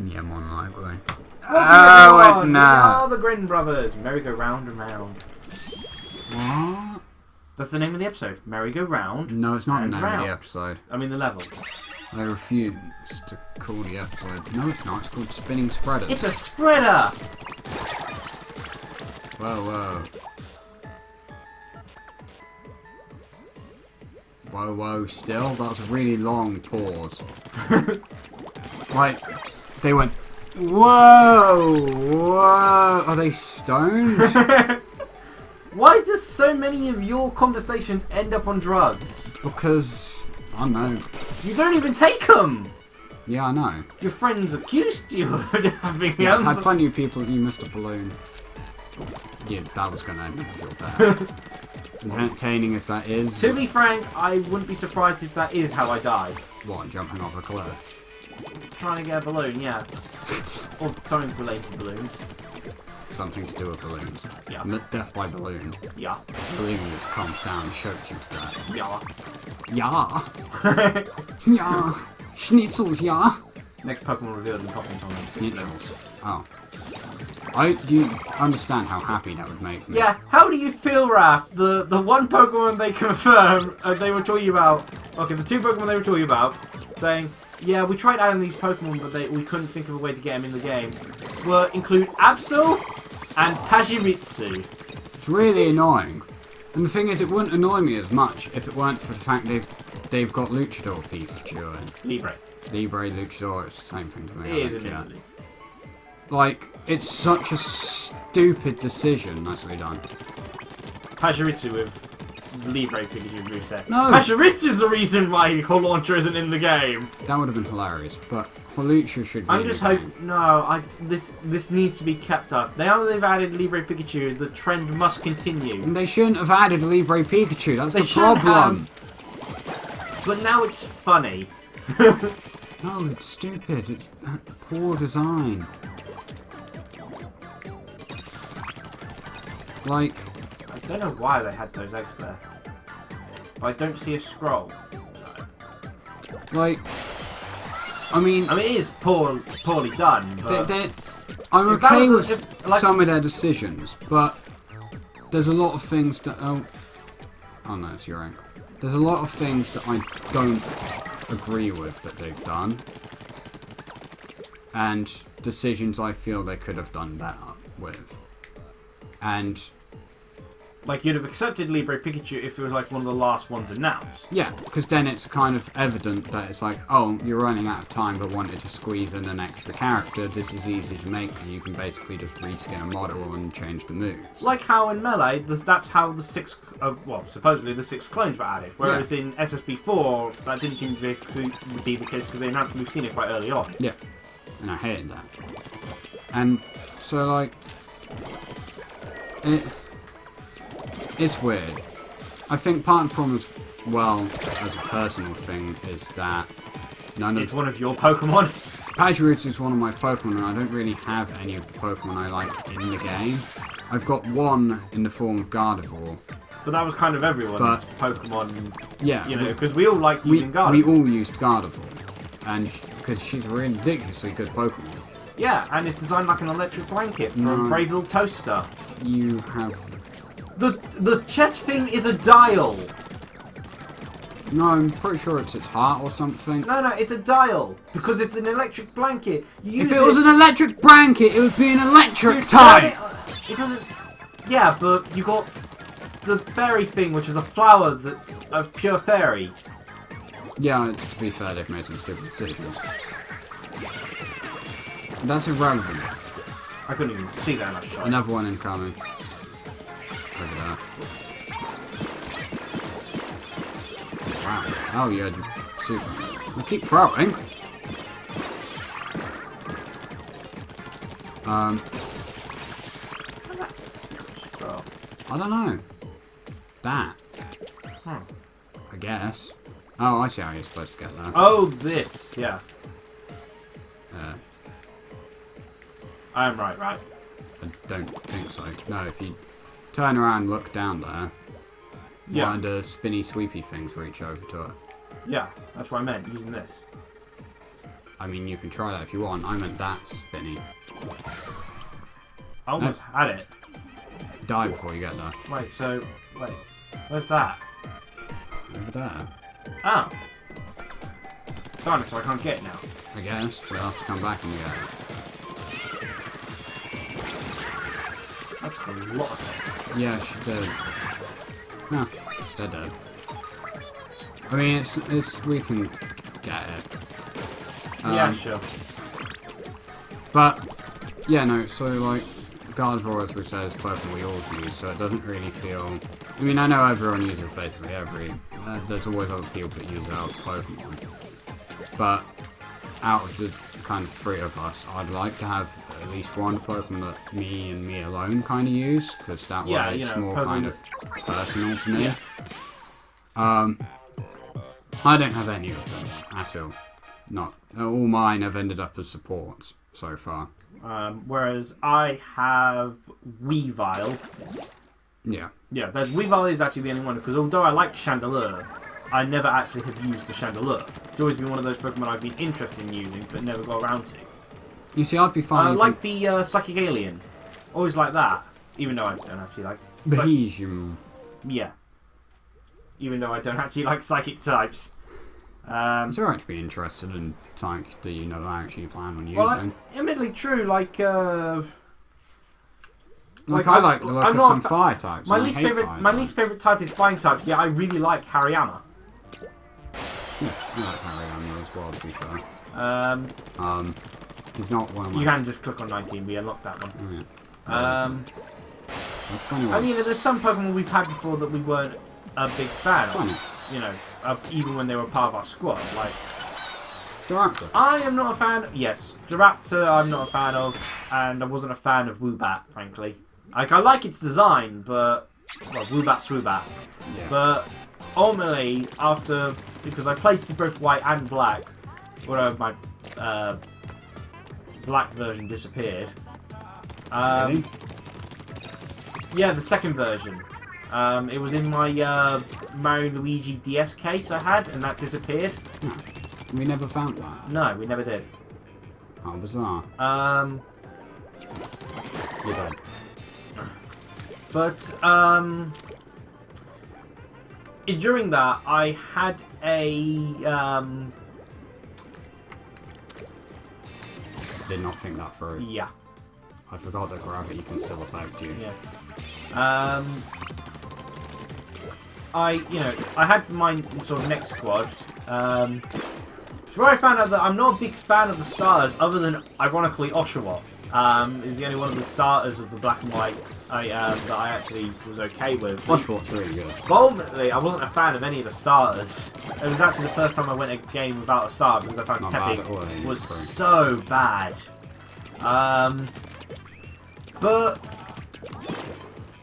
Yeah, more than likely. Oh, no! We are the Grin Brothers. Merry-go-round and round. What? That's the name of the episode. Merry-go-round. No, it's not the name round. of the episode. I mean the level. I refuse to call the episode. No, it's not. It's called Spinning Spreaders. It's a spreader! Whoa, whoa. Whoa, whoa, still? That was a really long pause. Like, they went, whoa, whoa. Are they stoned? Why does so many of your conversations end up on drugs? Because, I don't know. You don't even take them! Yeah, I know. Your friends accused you of having Yeah, I've them. had plenty of people, you missed a balloon. Yeah, that was going to end up real bad. As entertaining as that is. To be frank, I wouldn't be surprised if that is how I died. What, jumping off a cliff? Trying to get a balloon, yeah. Or something related to balloons. Something to do with balloons. Yeah. Death by balloon. Yeah. Balloon just comes down and chokes you to death. Yeah. Yeah. Yeah. Schnitzels, yeah. Next Pokemon revealed in Popping Tom. Schnitzels. Oh. Do you understand how happy that would make me? Yeah, how do you feel, Raph? The one Pokemon they confirmed, they were talking about, okay, the two Pokemon they were talking about, saying, yeah, we tried adding these Pokemon, but we couldn't think of a way to get them in the game, include Absol and Pajirisu. It's really annoying. And the thing is, it wouldn't annoy me as much if it weren't for the fact they've got Luchador Pikachu in. Libre. Libre, Luchador, it's the same thing to me. It I is, think, yeah. admittedly. Like, it's such a stupid decision. Nicely done. Pajirisu with Libre Pikachu moveset. No! Pajirisu's the reason why Holauncher isn't in the game! That would have been hilarious, but Holucha should be I'm in just the game. hoping... No, this needs to be kept up. Now that they've added Libre Pikachu, the trend must continue. And they shouldn't have added Libre Pikachu, that's They the shouldn't problem. But now it's funny. No, it's stupid. It's poor design. Like... I don't know why they had those eggs there. But I don't see a scroll. Like... I mean, it is poorly done, but... I'm If that okay was with just, like- some of their decisions, but there's a lot of things that... Oh no, it's your ankle. There's a lot of things that I don't agree with that they've done. And decisions I feel they could have done better with. And... Like, you'd have accepted Libre Pikachu if it was, like, one of the last ones announced. Yeah, because then it's kind of evident that it's like, oh, you're running out of time but wanted to squeeze in an extra character. This is easy to make because you can basically just reskin a model and change the moves. Like how in Melee, that's how the supposedly the 6 clones were added. Whereas in SSB4, that didn't seem to be the case because they announced we've seen it quite early on. Yeah, and I hated that. And so, like, it's weird. I think part of the problem, well, as a personal thing, is that It's one of your Pokemon. Pajirisu is one of my Pokemon, and I don't really have any of the Pokemon I like in the game. I've got one in the form of Gardevoir. But that was kind of everyone's Pokemon. Yeah, you know, because we all like using Gardevoir. We all used Gardevoir, and because she's a ridiculously good Pokemon. Yeah, and it's designed like an electric blanket from Brave Little Toaster. You have... The chest thing is a dial. No, I'm pretty sure it's its heart or something. No, it's a dial because it's an electric blanket. If it was an electric blanket, it would be an electric type. It doesn't. Yeah, but you got the fairy thing, which is a flower that's a pure fairy. Yeah, to be fair, they've made some stupid decisions. That's irrelevant. I couldn't even see that much time. Another one incoming. Look at that. Wow. Oh, yeah, super. We'll keep throwing. I don't know. That. I guess. Oh, I see how you're supposed to get that. Oh, this. Yeah. I am right? I don't think so. No, if you turn around and look down there, one of the spinny sweepy things reach over to it. Yeah, that's what I meant, using this. I mean, you can try that if you want. I meant that spinny. I almost had it. Die before you get there. Wait, so... Wait. Where's that? Over there. Oh. Darn it, so I can't get it now. I guess. We'll have to come back and get it. That's a lot of time. Yeah, she did. No, they're dead. I mean, it's we can get it. Yeah, sure. But, yeah, no, so, like, Gardevoir, as we said, is Pokemon we all use, so it doesn't really feel... I mean, I know everyone uses basically every... there's always other people that use other Pokemon. But, out of the kind of three of us, I'd like to have at least one Pokemon that me and me alone kind of use, because that way it's more Pokemon kind of personal to me. Yeah. I don't have any of them at all. Not all mine have ended up as supports so far. Whereas I have Weavile. Yeah. Yeah, Weavile is actually the only one, because although I like Chandelure, I never actually have used the Chandelure. It's always been one of those Pokemon I've been interested in using, but never got around to. You see, I'd be fine. I like the Psychic Alien. Always like that, even though I don't actually like... Beheesium. Yeah. Even though I don't actually like psychic types. It's alright to be interested in something that you know I actually plan on using. Well, admittedly true, like I like the look of some fire types. My least favourite type is flying type. Yeah, I really like Hariyama. Yeah, I like Hariyama as well, to be fair. He's not one of my... You can just click on 19, we unlocked that one. Oh, yeah. I mean, there's some Pokemon we've had before that we weren't a big fan of. You know, even when they were part of our squad. Like, Staraptor. I am not a fan. Yes, Staraptor I'm not a fan of, and I wasn't a fan of Woobat, frankly. Like, I like its design, but well, Woobat's Woobat. Yeah. But ultimately, because I played through both white and black, where my black version disappeared. Really? Yeah, the second version. It was in my Mario Luigi DS case I had, and that disappeared. No. We never found that. No, we never did. How bizarre. You're dead. But, during that, I had a, Did not think that through. yeah. I forgot that gravity can still affect you. Yeah. I had my sort of next squad. Where I found out that I'm not a big fan of the starters, other than, ironically, Oshawott. Is the only one of the starters of the black and white that I actually was okay with. Oshawott's really good. But ultimately, I wasn't a fan of any of the starters. It was actually the first time I went a game without a starter, because I found Tepic was so bad. But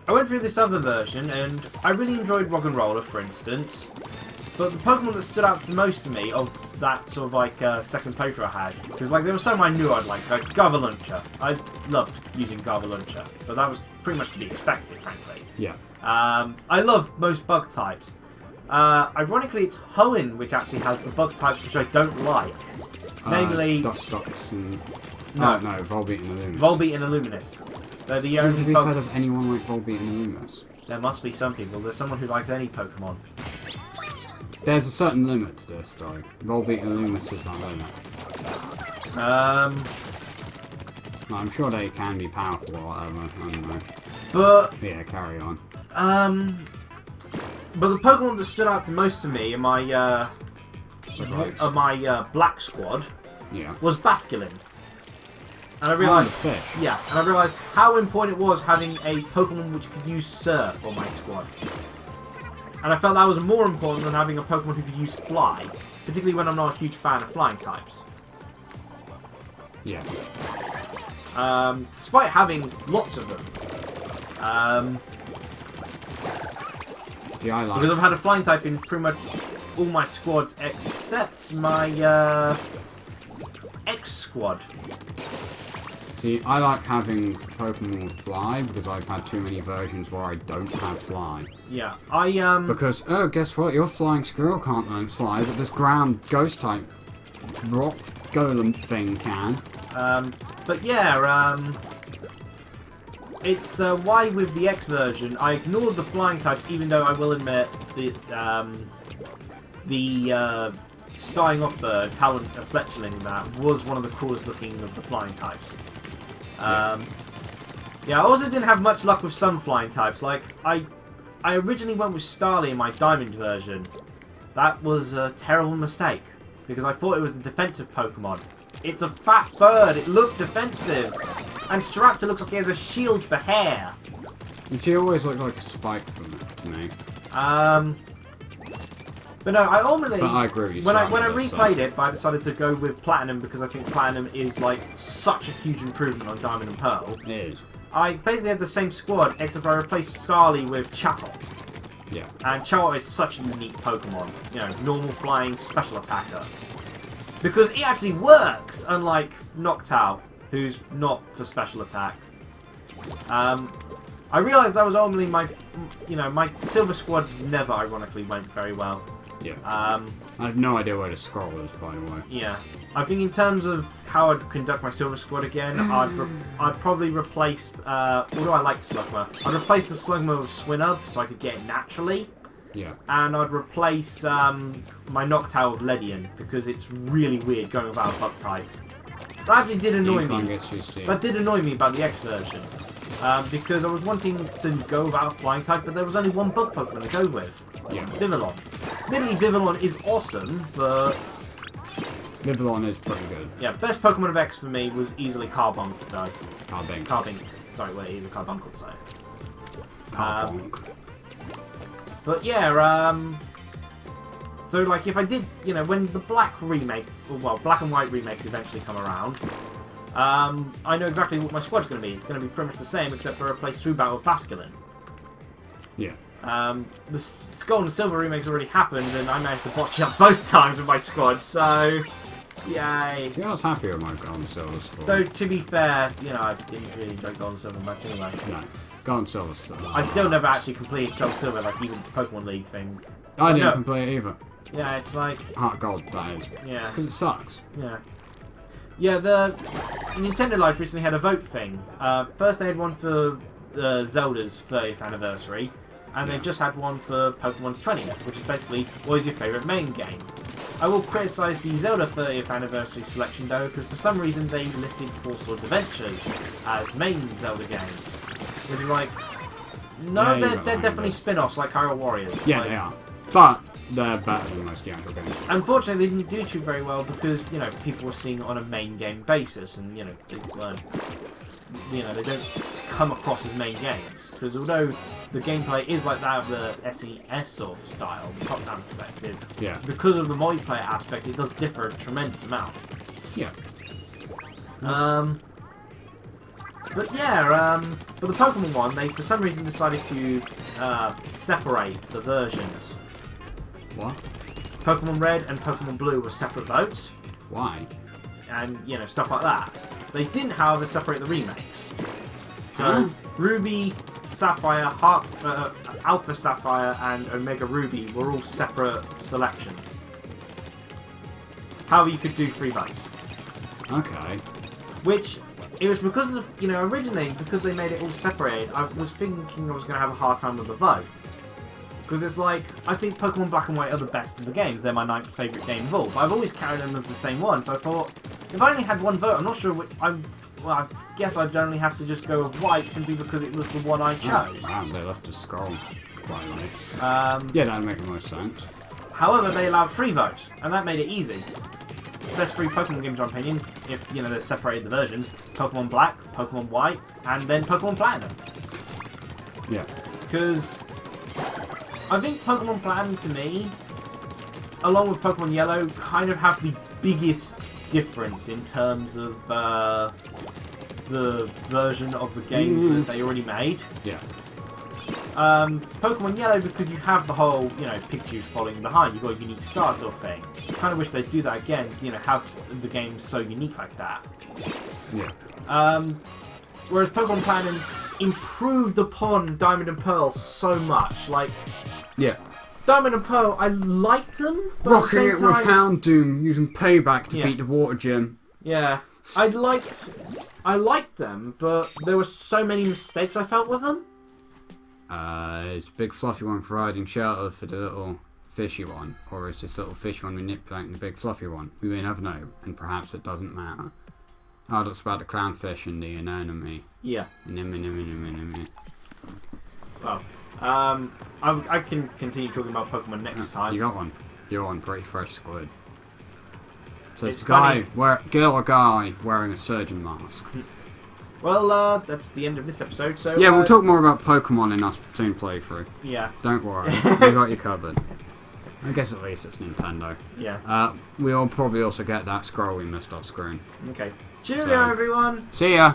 I went through this other version, and I really enjoyed Rock and Roller, for instance. But the Pokemon that stood out the most to me of that sort of like second playthrough I had, because like there was some I knew I'd like Gardevoir. I loved using Gardevoir, but that was pretty much to be expected, frankly. Yeah. I love most bug types. Ironically, it's Hoenn which actually has the bug types which I don't like. Namely... Dustox and... No, no, Volbeat and Illuminous. Volbeat and Illuminous. They're the only Pokemon. Does anyone like Volbeat and Illuminous? There must be some people. There's someone who likes any Pokemon. There's a certain limit to this, though. Volbeat and Illuminous is that limit. I'm sure they can be powerful or whatever. I don't know. But... yeah, carry on. But the Pokemon that stood out the most to me in my, black squad was Basculin. And I realised, yeah, and I realised how important it was having a Pokemon which could use Surf on my squad. And I felt that was more important than having a Pokemon who could use Fly, particularly when I'm not a huge fan of flying types. Yeah. Despite having lots of them. See, I like... because I've had a flying type in pretty much all my squads except my X squad. See, I like having Pokemon with Fly because I've had too many versions where I don't have Fly. Yeah, because, oh, guess what? Your Flying Squirrel can't learn Fly, but this ground Ghost type Rock golem thing can. But yeah, it's why with the X version I ignored the flying types, even though I will admit the starting off bird, Talon Fletchling, that was one of the coolest looking of the flying types. Yeah, I also didn't have much luck with some flying types. Like, I originally went with Starly in my Diamond version. That was a terrible mistake, because I thought it was a defensive Pokemon. It's a fat bird, it looked defensive. And Staraptor looks like he has a shield for hair. You see, it always looked like a spike from it to me. But no, I ultimately... But I agree with you. When I replayed it, I decided to go with Platinum because I think Platinum is like such a huge improvement on Diamond and Pearl. It is. I basically had the same squad, except I replaced Starly with Chatot. Yeah. And Chatot is such a unique Pokemon. You know, normal flying special attacker. Because it actually works, unlike Noctowl, who's not for special attack. I realised that was only my Silver Squad never, ironically, went very well. Yeah. I have no idea where the scroll is, by the way. Yeah. I think in terms of how I'd conduct my Silver Squad again, I'd probably replace, although I like Slugma, I'd replace the Slugma with Swinub so I could get it naturally. Yeah. And I'd replace my Noctowl with Ledian because it's really weird going without a bug type. That actually did annoy me. That did annoy me about the X version. Because I was wanting to go without a flying type, but there was only one bug Pokemon to go with. Yeah. Vivillon. Admittedly, Vivillon is awesome, but... Vivillon is pretty good. Yeah, best Pokemon of X for me was easily Carbunk, though. Carbink. Sorry, wait, he's a Carbuncle, so... Carbunk. But yeah, so like if I did, you know, when the Black remake, well, Black and White remakes eventually come around, I know exactly what my squad's going to be. It's going to be pretty much the same, except for I replace Swoobat with Basculin. Yeah. The Gold and Silver remakes already happened, and I managed to botch it up both times with my squad, so... Yay. See, I was happy with my Gold and Silver squad. Though, to be fair, you know, I didn't really enjoy Gold and Silver much anyway. No. Gold and Silver still. I still never actually completed Soul Silver, like even the Pokemon League thing. I didn't complete it either. Yeah, it's like... Heart Gold, that is. Yeah. It's because it sucks. Yeah. Yeah, the Nintendo Life recently had a vote thing. First they had one for Zelda's 30th anniversary, and they've just had one for Pokemon's 20th, which is basically, what is your favourite main game? I will criticise the Zelda 30th anniversary selection though, because for some reason they listed Four Swords Adventures as main Zelda games. Which is like, no, Yeah, they're definitely spin-offs like Hyrule Warriors. Yeah, like, they are. But they're better than most Yankee games. Unfortunately, they didn't do too very well because, you know, people were seeing it on a main game basis, and, you know, they weren't, you know, they don't come across as main games. Because although the gameplay is like that of the SES sort of style, the top-down perspective, Yeah. because of the multiplayer aspect, it does differ a tremendous amount. Yeah. But yeah, but the Pokemon one, they for some reason decided to separate the versions. What? Pokemon Red and Pokemon Blue were separate votes, Why? and you know, stuff like that. They didn't, however, separate the remakes. So Huh? Ruby, Sapphire, Alpha Sapphire, and Omega Ruby were all separate selections. However, you could do 3 votes. Okay. Which, it was because of, you know, originally, because they made it all separated, I was thinking I was going to have a hard time with the vote. Because it's like, I think Pokemon Black and White are the best of the games. They're my 9th favourite game of all. But I've always carried them as the same one. So I thought, if I only had one vote, I'm not sure which... well, I guess I'd only have to just go with White simply because it was the one I chose. Oh, wow, they left to scroll quite late. Yeah, that'd make the most sense. However, they allowed 3 votes, and that made it easy. Best 3 Pokemon games, in my opinion, if, you know, they separated the versions. Pokemon Black, Pokemon White, and then Pokemon Platinum. Yeah. Because I think Pokemon Platinum, to me, along with Pokemon Yellow, kind of have the biggest difference in terms of the version of the game that they already made. Yeah. Pokemon Yellow, because you have the whole, you know, Pikachu's following behind, you've got a unique start sort of thing. I kind of wish they'd do that again, you know, have the game so unique like that. Yeah. Whereas Pokemon Platinum improved upon Diamond and Pearl so much, like... Yeah. Diamond and Pearl, I liked them, but Rocking at it the same with time, Houndoom, using payback to Yeah. beat the water gym. yeah, I liked them, but there were so many mistakes I felt with them. Is the big fluffy one providing shelter for the little fishy one, or is this little fishy one manipulating the big fluffy one? We may never know, and perhaps it doesn't matter. Oh, that's about the clownfish and the anemone. Yeah. Anemone. Well, I can continue talking about Pokemon next time. You got one. You're on pretty fresh squid. So it's It's the guy, funny. girl or guy wearing a surgeon mask. Well, that's the end of this episode. So Yeah, we'll talk more about Pokemon in our Splatoon playthrough. Yeah. Don't worry, we got you covered. I guess at least it's Nintendo. Yeah. We'll probably also get that scroll we missed off screen. Okay. Cheerio, So- everyone. See ya!